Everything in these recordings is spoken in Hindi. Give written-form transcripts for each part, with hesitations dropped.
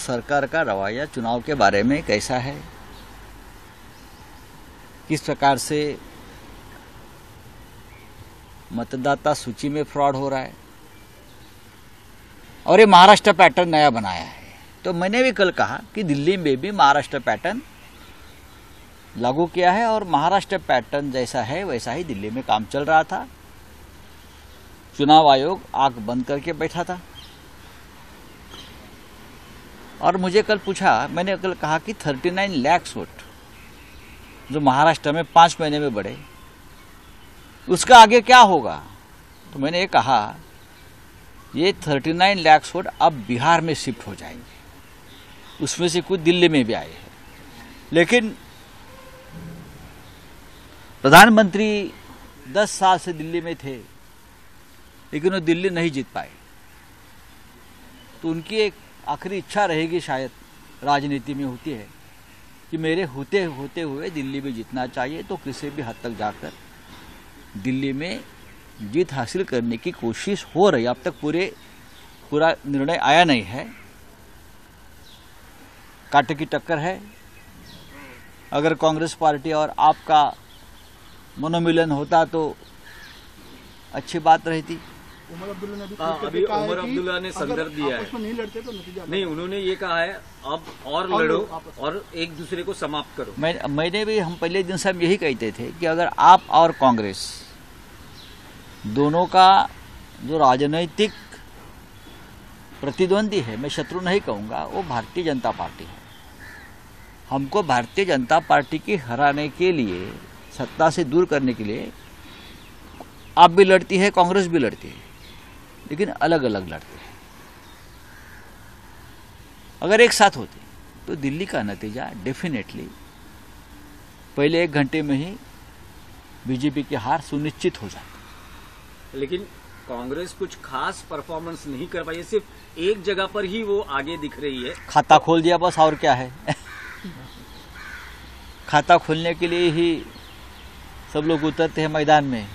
सरकार का रवैया चुनाव के बारे में कैसा है, किस प्रकार से मतदाता सूची में फ्रॉड हो रहा है और ये महाराष्ट्र पैटर्न नया बनाया है। तो मैंने भी कल कहा कि दिल्ली में भी महाराष्ट्र पैटर्न लागू किया है और महाराष्ट्र पैटर्न जैसा है वैसा ही दिल्ली में काम चल रहा था। चुनाव आयोग आंख बंद करके बैठा था और मुझे कल पूछा, मैंने कल कहा कि 39 लाख वोट जो महाराष्ट्र में 5 महीने में बढ़े उसका आगे क्या होगा। तो मैंने ये कहा ये 39 लाख वोट अब बिहार में शिफ्ट हो जाएंगे, उसमें से कुछ दिल्ली में भी आए हैं। लेकिन प्रधानमंत्री 10 साल से दिल्ली में थे लेकिन वो दिल्ली नहीं जीत पाए, तो उनकी एक आखिरी इच्छा रहेगी, शायद राजनीति में होती है कि मेरे होते हुए दिल्ली में जीतना चाहिए। तो किसी भी हद तक जाकर दिल्ली में जीत हासिल करने की कोशिश हो रही है। अब तक पूरा निर्णय आया नहीं है, कांटे की टक्कर है। अगर कांग्रेस पार्टी और आपका मनोमिलन होता तो अच्छी बात रहती। अभी उमर अब्दुल्ला ने संदर्भ दिया है, नहीं लड़ते तो नतीजा नहीं, उन्होंने ये कहा है अब और लड़ो और एक दूसरे को समाप्त करो। मैंने भी, हम पहले दिन से हम यही कहते थे कि अगर आप और कांग्रेस दोनों का जो राजनीतिक प्रतिद्वंदी है, मैं शत्रु नहीं कहूँगा, वो भारतीय जनता पार्टी है। हमको भारतीय जनता पार्टी की हराने के लिए, सत्ता से दूर करने के लिए आप भी लड़ती है, कांग्रेस भी लड़ती है, लेकिन अलग अलग लड़ते हैं। अगर एक साथ होते तो दिल्ली का नतीजा डेफिनेटली पहले 1 घंटे में ही बीजेपी की हार सुनिश्चित हो जाती। लेकिन कांग्रेस कुछ खास परफॉर्मेंस नहीं कर पाई, सिर्फ एक जगह पर ही वो आगे दिख रही है। खाता खोल दिया बस, और क्या है। खाता खोलने के लिए ही सब लोग उतरते हैं मैदान में,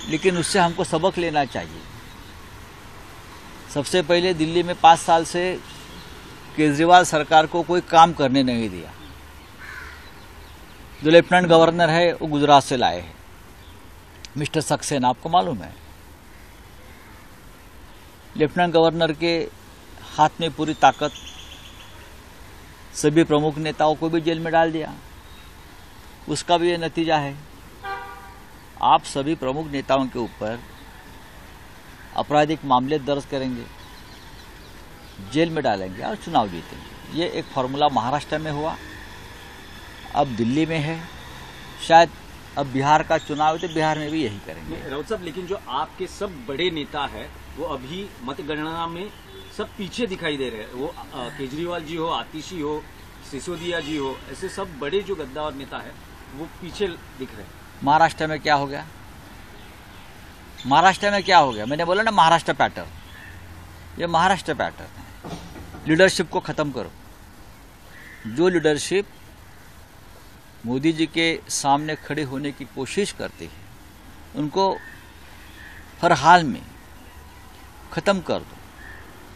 लेकिन उससे हमको सबक लेना चाहिए। सबसे पहले दिल्ली में 5 साल से केजरीवाल सरकार को कोई काम करने नहीं दिया। जो लेफ्टिनेंट गवर्नर है वो गुजरात से लाए हैं, मिस्टर सक्सेना, आपको मालूम है। लेफ्टिनेंट गवर्नर के हाथ में पूरी ताकत, सभी प्रमुख नेताओं को भी जेल में डाल दिया। उसका भी ये नतीजा है। आप सभी प्रमुख नेताओं के ऊपर आपराधिक मामले दर्ज करेंगे, जेल में डालेंगे और चुनाव जीतेंगे। ये एक फॉर्मूला महाराष्ट्र में हुआ, अब दिल्ली में है, शायद अब बिहार का चुनाव है तो बिहार में भी यही करेंगे। राउत साहब, लेकिन जो आपके सब बड़े नेता है वो अभी मतगणना में सब पीछे दिखाई दे रहे हैं। वो केजरीवाल जी हो, आतिशी हो, सिसोदिया जी हो, ऐसे सब बड़े जो गद्दार नेता है वो पीछे दिख रहे हैं। महाराष्ट्र में क्या हो गया? महाराष्ट्र में क्या हो गया? मैंने बोला ना, महाराष्ट्र पैटर्न, ये महाराष्ट्र पैटर्न है। लीडरशिप को खत्म करो। जो लीडरशिप मोदी जी के सामने खड़े होने की कोशिश करती है उनको हर हाल में खत्म कर दो,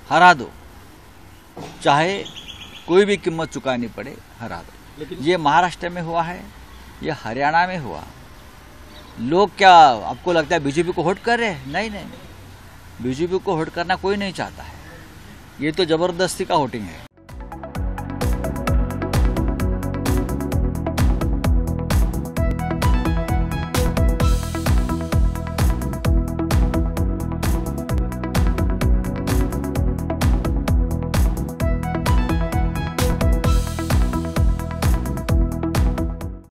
हरा दो, चाहे कोई भी कीमत चुकानी पड़े, हरा दो। लेकिन ये महाराष्ट्र में हुआ है, ये हरियाणा में हुआ। लोग क्या आपको लगता है बीजेपी को वोट कर रहे हैं? नहीं, बीजेपी को वोट करना कोई नहीं चाहता है। ये तो जबरदस्ती का वोटिंग है।